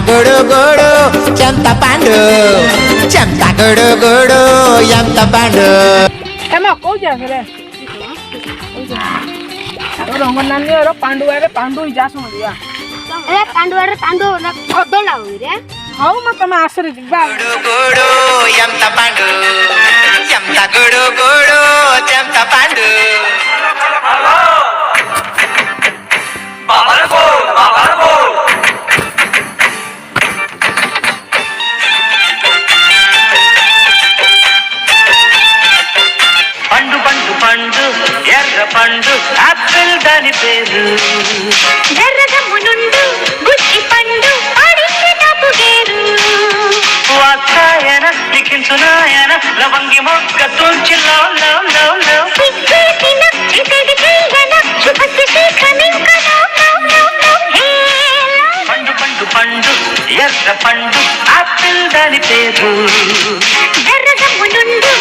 గుడు గుడు చెంత పండు చెంత గుడు గుడు ఎంత పండు Em học câu chuyện rồi đây rồi năn nhớ đó pandu giá xong rồi à pandu na khodo la hoire hau ma tama asare jibba గుడు గుడు ఎంత పండు చెంత గుడు గుడు చెంత పండు పండు పండు పండు ఎర్ర పండు ఆపిల్ దాని పేరు ఎర్రగమ్మునుండు గుచ్చి పండు ఆడించి నాకు గేరు వాతాయన లిఖించునాయన లవంగి మొగ్గ తూర్చి లవ్ లవ్ లవ్ లవ్ సిగ్గేసిన చితిడి చేయన శుభసి శీఘ్రమింక పండు పండు పండు ఎర్ర పండు ఆపిల్ దాని పేరు ఎర్రగమ్మునుండు